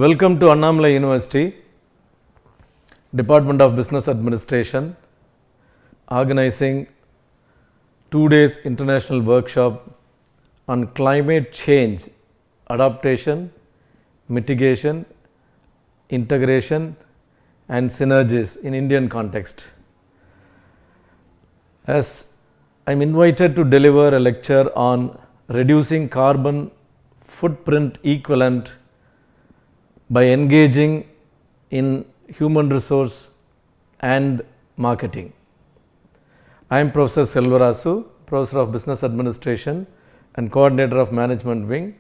Welcome to Annamalai University, Department of Business Administration, organizing 2 days international workshop on climate change, adaptation, mitigation, integration and synergies in Indian context. As I am invited to deliver a lecture on reducing carbon footprint equivalent by engaging in human resource and marketing. I am Professor SELVARASU, Professor of Business Administration and Coordinator of Management Wing,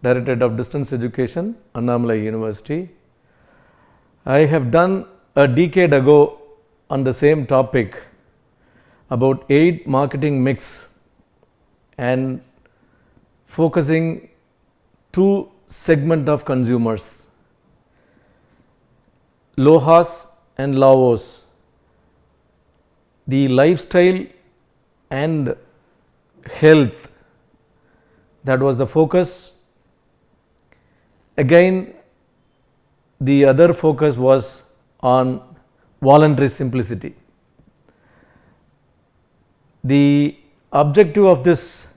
Directorate of Distance Education, Annamalai University. I have done a decade ago on the same topic about 8 marketing mix and focusing 2 segment of consumers, LOHAS and LAOS, the lifestyle and health, that was the focus. Again, the other focus was on voluntary simplicity. The objective of this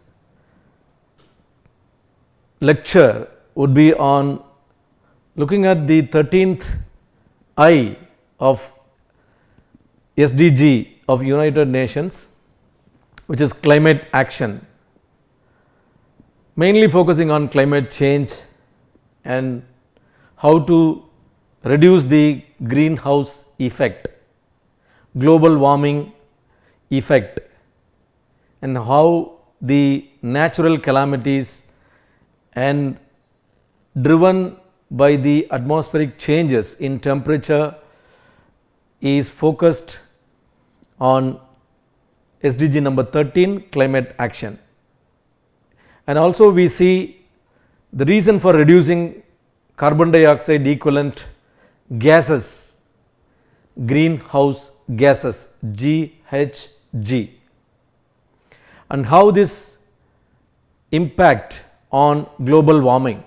lecture would be on looking at the 13th I of SDG of United Nations, which is climate action, mainly focusing on climate change and how to reduce the greenhouse effect, global warming effect, and how the natural calamities and driven by the atmospheric changes in temperature is focused on SDG number 13, climate action. And also we see the reason for reducing carbon dioxide equivalent gases, greenhouse gases, GHG, and how this impact on global warming.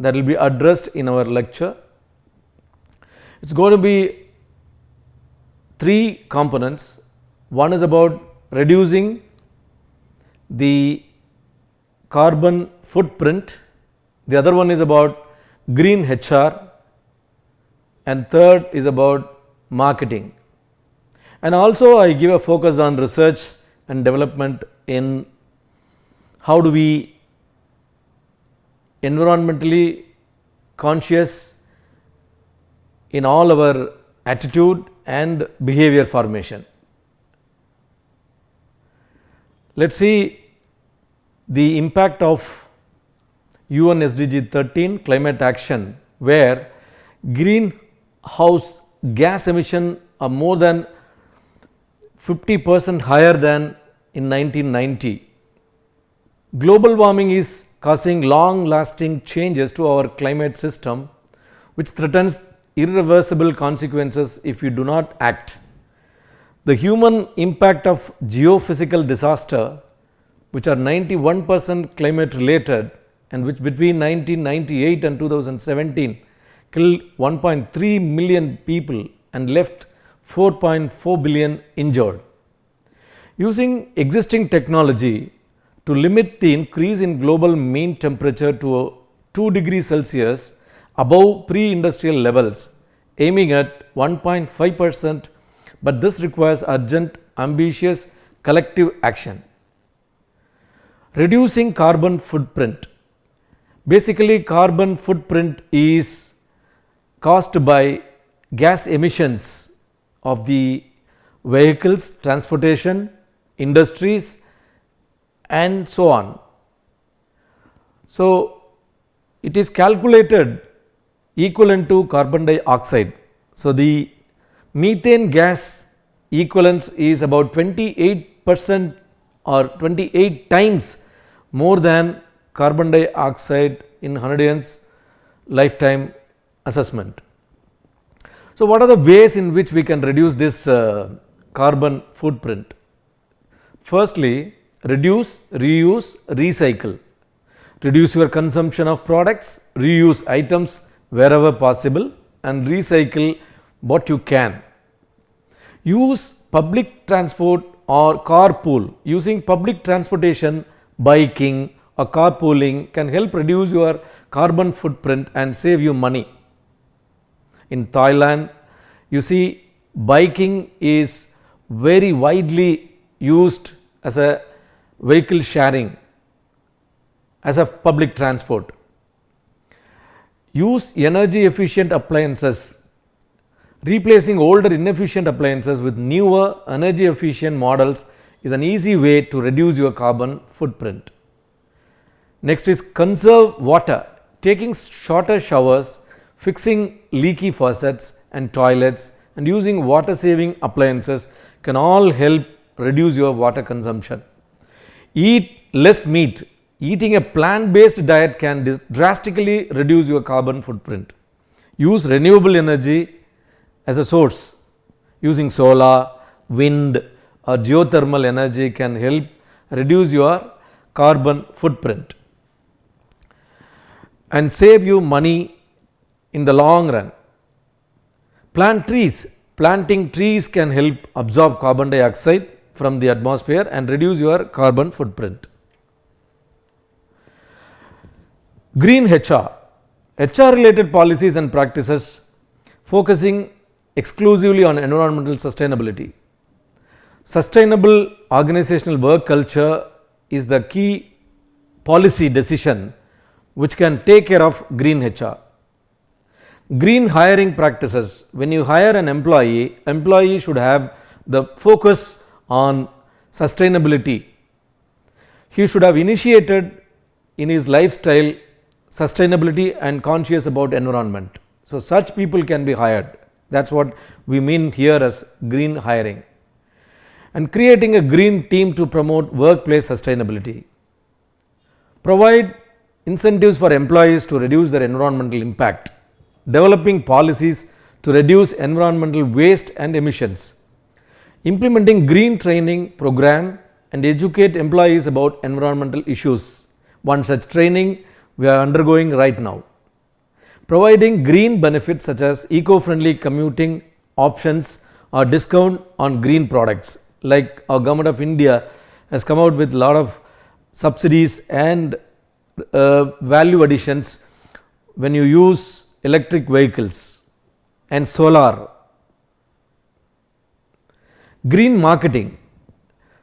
That will be addressed in our lecture. It's going to be 3 components. One is about reducing the carbon footprint, the other one is about green HR, and third is about marketing. And also I give a focus on research and development in how do we environmentally conscious in all our attitude and behavior formation. Let's see the impact of UN SDG 13 climate action, where greenhouse gas emission are more than 50% higher than in 1990. Global warming is causing long-lasting changes to our climate system, which threatens irreversible consequences if we do not act. The human impact of geophysical disaster, which are 91% climate related and which between 1998 and 2017 killed 1.3 million people and left 4.4 billion injured. Using existing technology to limit the increase in global mean temperature to 2 degrees Celsius above pre-industrial levels, aiming at 1.5%, but this requires urgent, ambitious, collective action. Reducing carbon footprint. Basically, carbon footprint is caused by gas emissions of the vehicles, transportation, industries, and so on. So, it is calculated equivalent to carbon dioxide. So, the methane gas equivalence is about 28% or 28 times more than carbon dioxide in 100 years lifetime assessment. So, what are the ways in which we can reduce this carbon footprint? Firstly, reduce, reuse, recycle. Reduce your consumption of products, reuse items wherever possible, and recycle what you can. Use public transport or carpool. Using public transportation, biking or carpooling can help reduce your carbon footprint and save you money. In Thailand, you see biking is very widely used as a vehicle sharing, as a public transport. Use energy efficient appliances. Replacing older inefficient appliances with newer energy efficient models is an easy way to reduce your carbon footprint. Next is conserve water. Taking shorter showers, fixing leaky faucets and toilets, and using water saving appliances can all help reduce your water consumption. Eat less meat. Eating a plant-based diet can drastically reduce your carbon footprint. Use renewable energy as a source. Using solar, wind or geothermal energy can help reduce your carbon footprint and save you money in the long run. Plant trees. Planting trees can help absorb carbon dioxide from the atmosphere and reduce your carbon footprint. Green HR. HR related policies and practices focusing exclusively on environmental sustainability. Sustainable organizational work culture is the key policy decision which can take care of green HR. Green hiring practices. When you hire an employee should have the focus on sustainability. He should have initiated in his lifestyle sustainability and conscious about environment. So, such people can be hired. That is what we mean here as green hiring. And creating a green team to promote workplace sustainability. Provide incentives for employees to reduce their environmental impact. Developing policies to reduce environmental waste and emissions. Implementing green training program and educate employees about environmental issues. One such training we are undergoing right now. Providing green benefits such as eco-friendly commuting options or discount on green products, like our government of India has come out with a lot of subsidies and value additions when you use electric vehicles and solar. Green marketing.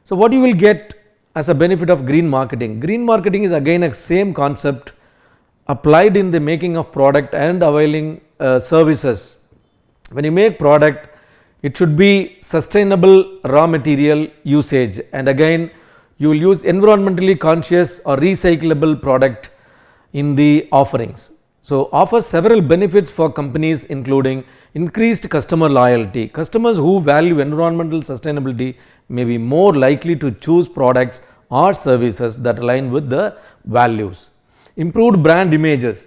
So, what you will get as a benefit of green marketing? Green marketing is again a same concept applied in the making of product and availing services. When you make product, it should be sustainable raw material usage, and again you will use environmentally conscious or recyclable product in the offerings. So, offers several benefits for companies including increased customer loyalty. Customers who value environmental sustainability may be more likely to choose products or services that align with their values. Improved brand images.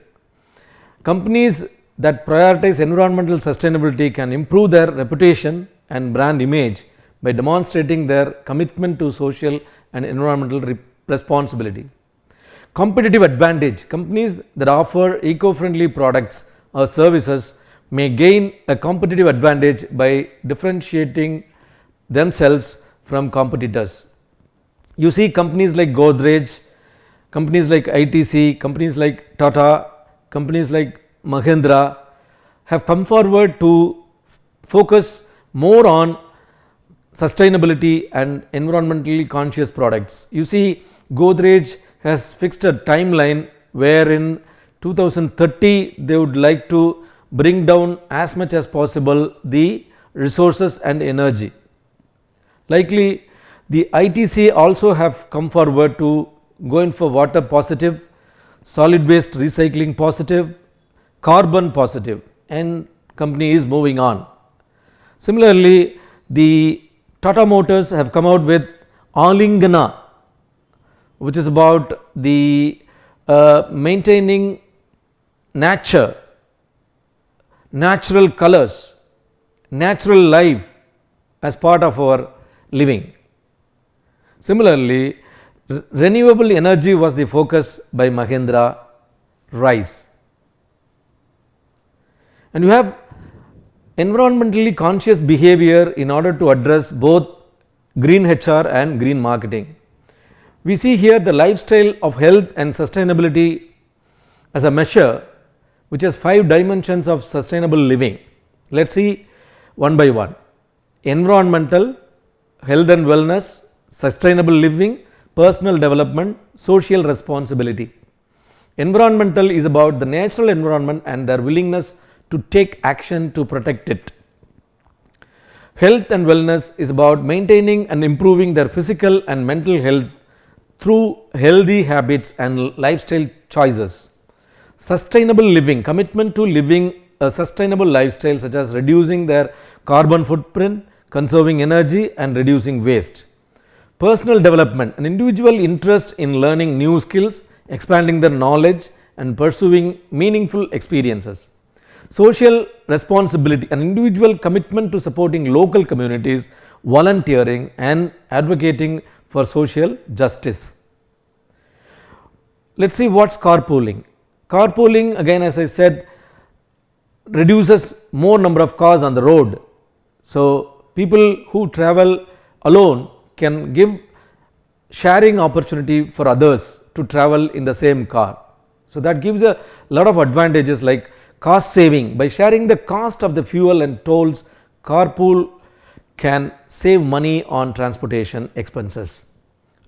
Companies that prioritize environmental sustainability can improve their reputation and brand image by demonstrating their commitment to social and environmental responsibility. Competitive advantage. Companies that offer eco-friendly products or services may gain a competitive advantage by differentiating themselves from competitors. You see companies like Godrej, companies like ITC, companies like Tata, companies like Mahindra have come forward to focus more on sustainability and environmentally conscious products. You see Godrej has fixed a timeline where in 2030 they would like to bring down as much as possible the resources and energy. Likely the ITC also have come forward to go in for water positive, solid waste recycling positive, carbon positive, and company is moving on. Similarly, the Tata Motors have come out with Alingana, which is about the maintaining nature, natural colors, natural life as part of our living. Similarly, Renewable energy was the focus by Mahendra Rice. And you have environmentally conscious behavior in order to address both green HR and green marketing. We see here the lifestyle of health and sustainability as a measure which has 5 dimensions of sustainable living. Let us see one by one. Environmental, health and wellness, sustainable living, personal development, social responsibility. Environmental is about the natural environment and their willingness to take action to protect it. Health and wellness is about maintaining and improving their physical and mental health through healthy habits and lifestyle choices. Sustainable living, commitment to living a sustainable lifestyle such as reducing their carbon footprint, conserving energy and reducing waste. Personal development, an individual interest in learning new skills, expanding their knowledge and pursuing meaningful experiences. Social responsibility, an individual commitment to supporting local communities, volunteering and advocating for social justice. Let us see what is carpooling. Carpooling, again as I said, reduces more number of cars on the road. So, people who travel alone can give sharing opportunity for others to travel in the same car. So, that gives a lot of advantages like cost saving. By sharing the cost of the fuel and tolls, carpool can save money on transportation expenses.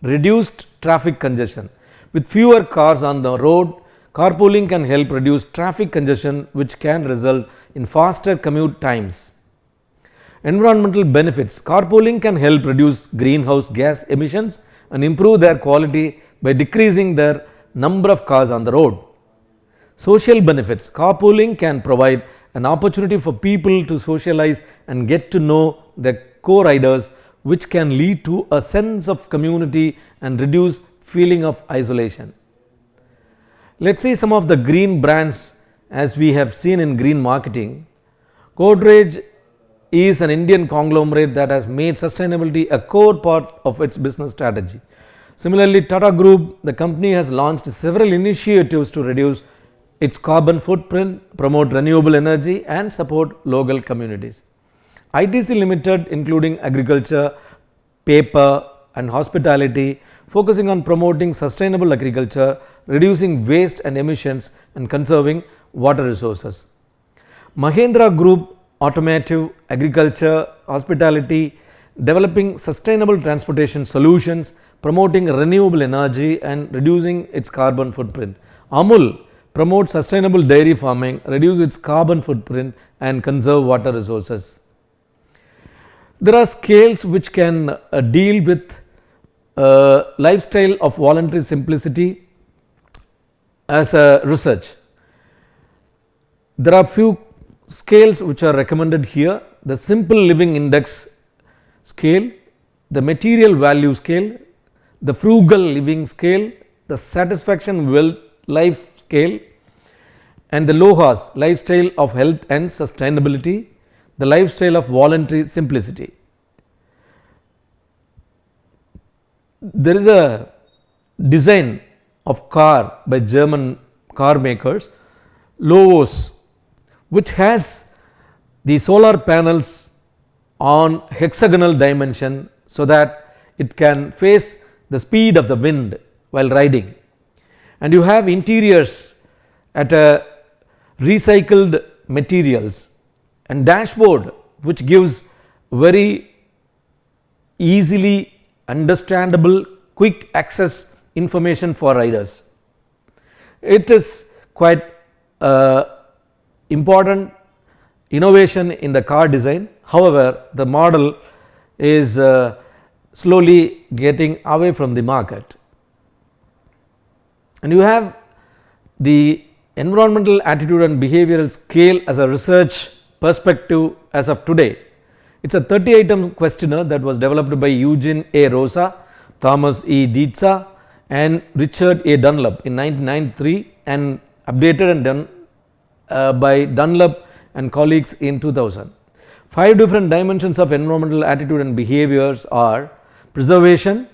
Reduced traffic congestion. With fewer cars on the road, carpooling can help reduce traffic congestion which can result in faster commute times. Environmental benefits. Carpooling can help reduce greenhouse gas emissions and improve their quality by decreasing their number of cars on the road. Social benefits. Carpooling can provide an opportunity for people to socialize and get to know their co-riders, which can lead to a sense of community and reduce feeling of isolation. Let us see some of the green brands as we have seen in green marketing. Godrej is an Indian conglomerate that has made sustainability a core part of its business strategy. Similarly, Tata Group, the company has launched several initiatives to reduce its carbon footprint, promote renewable energy and support local communities. ITC Limited, including agriculture, paper and hospitality, focusing on promoting sustainable agriculture, reducing waste and emissions and conserving water resources. Mahendra Group, automotive, agriculture, hospitality, developing sustainable transportation solutions, promoting renewable energy and reducing its carbon footprint. Amul promotes sustainable dairy farming, reduce its carbon footprint and conserve water resources. There are scales which can deal with lifestyle of voluntary simplicity as a research. There are few scales which are recommended here: the simple living index scale, the material value scale, the frugal living scale, the satisfaction wealth life scale and the LOHAS, lifestyle of health and sustainability, the lifestyle of voluntary simplicity. There is a design of car by German car makers, LOHAS, which has the solar panels on hexagonal dimension so that it can face the speed of the wind while riding. And you have interiors at a recycled materials and dashboard which gives very easily understandable quick access information for riders. It is quite important innovation in the car design. However, the model is slowly getting away from the market. And you have the environmental attitude and behavioral scale as a research perspective as of today. It is a 30-item questionnaire that was developed by Eugene A. Rosa, Thomas E. Dietza and Richard A. Dunlop in 1993 and updated and done by Dunlop and colleagues in 2000. 5 different dimensions of environmental attitude and behaviors are preservation,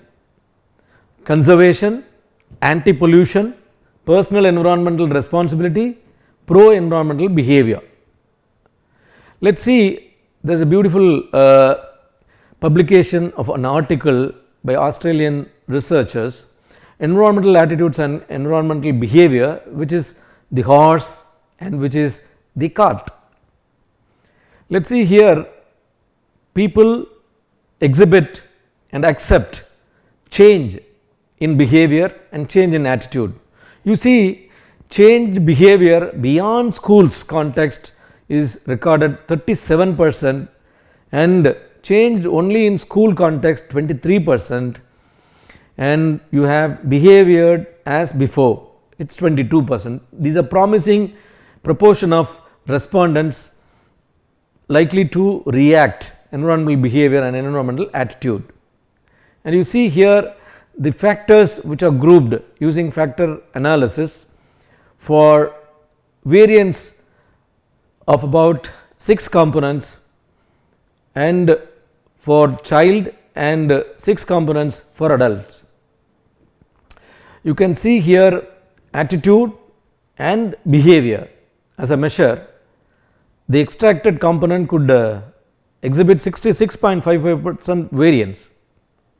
conservation, anti-pollution, personal environmental responsibility, pro-environmental behavior. Let's see, there is a beautiful publication of an article by Australian researchers, environmental attitudes and environmental behavior, which is the horse and which is the cart. Let's see here, people exhibit and accept change in behavior and change in attitude. You see, change behavior beyond schools context is recorded 37% and changed only in school context 23%, and you have behaviored as before, it is 22%. These are promising proportion of respondents likely to react environmental behavior and environmental attitude. And you see here the factors which are grouped using factor analysis for variance of about 6 components and for child and 6 components for adults. You can see here attitude and behavior as a measure. The extracted component could exhibit 66.55% variance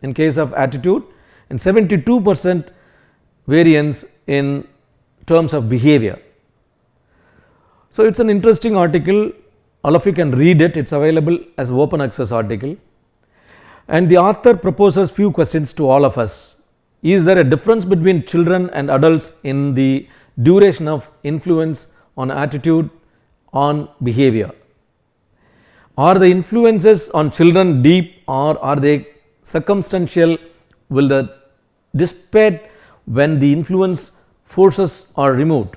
in case of attitude and 72% variance in terms of behavior. So, it is an interesting article, all of you can read it, it is available as open access article, and the author proposes few questions to all of us. Is there a difference between children and adults in the duration of influence on attitude, on behavior? Are the influences on children deep or are they circumstantial? Will the dissipate when the influence forces are removed?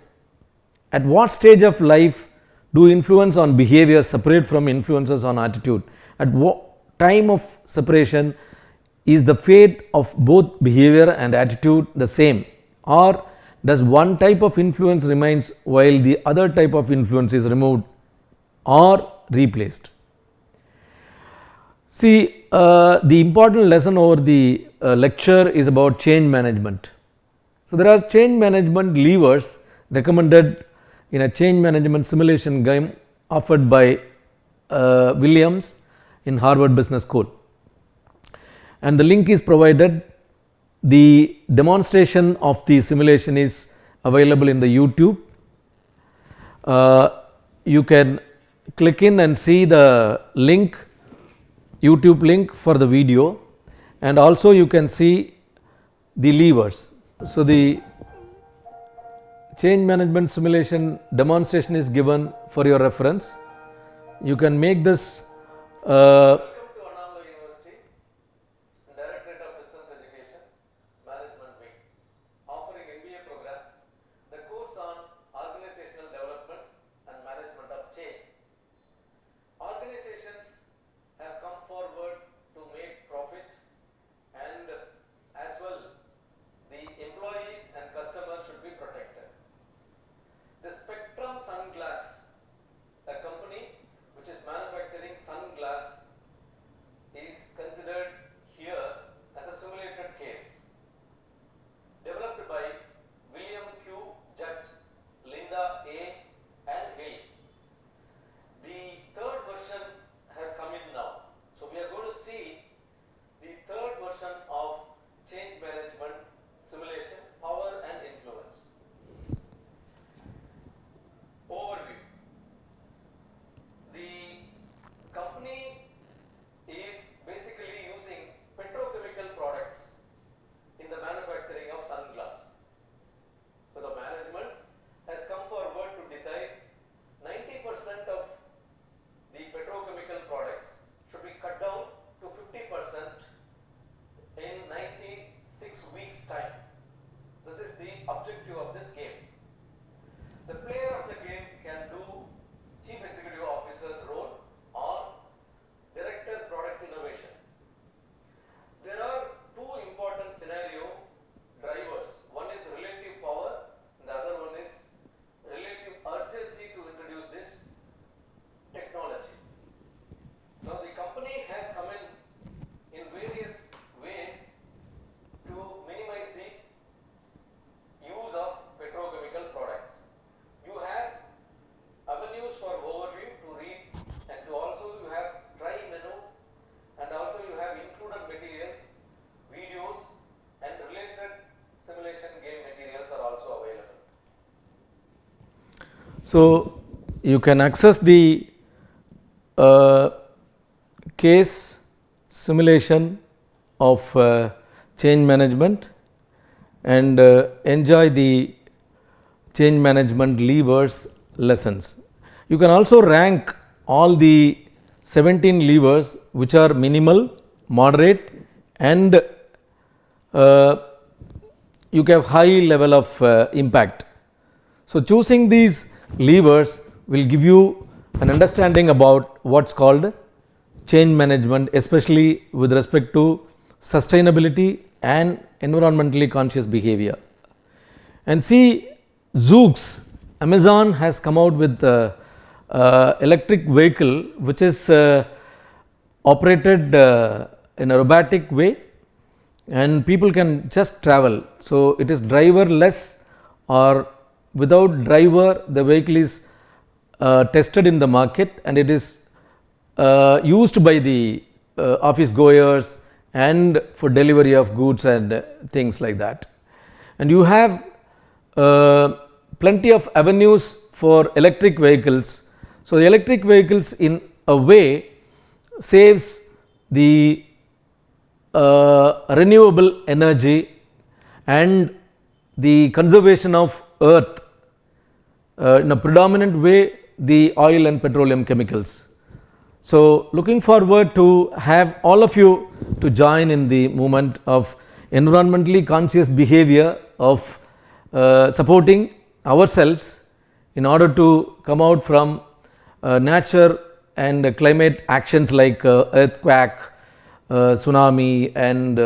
At what stage of life do influence on behavior separate from influences on attitude? At what time of separation is the fate of both behavior and attitude the same, or does one type of influence remains while the other type of influence is removed or replaced? See, the important lesson over the lecture is about change management. So, there are change management levers recommended in a change management simulation game offered by Williams in Harvard Business School, and the link is provided. The demonstration of the simulation is available in the YouTube. You can click in and see the link, YouTube link for the video, and also you can see the levers. So, the change management simulation demonstration is given for your reference. You can make this So, you can access the case simulation of change management and enjoy the change management levers lessons. You can also rank all the 17 levers which are minimal, moderate and you have high level of impact. So, choosing these levers will give you an understanding about what is called change management, especially with respect to sustainability and environmentally conscious behavior. And see, Zoox, Amazon has come out with electric vehicle which is operated in a robotic way and people can just travel. So, it is driverless or without driver, the vehicle is tested in the market and it is used by the office goers and for delivery of goods and things like that. And you have plenty of avenues for electric vehicles. So, the electric vehicles in a way saves the renewable energy and the conservation of earth in a predominant way the oil and petroleum chemicals. So, looking forward to have all of you to join in the movement of environmentally conscious behavior of supporting ourselves in order to come out from nature and climate actions like earthquake, tsunami and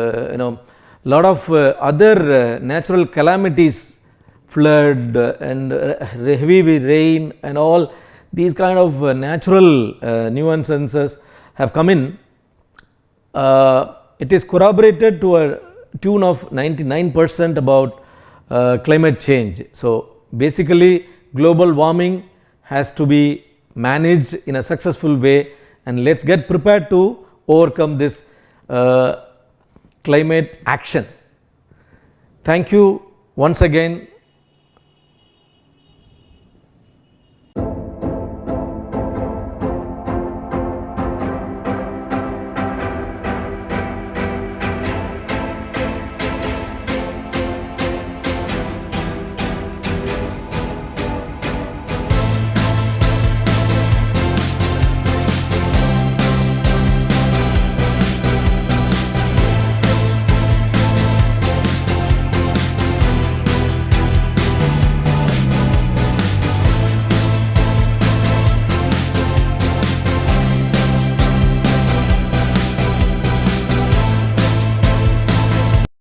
lot of other natural calamities, flood and heavy rain and all these kind of natural nuisances have come in. It is corroborated to a tune of 99% about climate change. So, basically global warming has to be managed in a successful way and let us get prepared to overcome this climate action. Thank you once again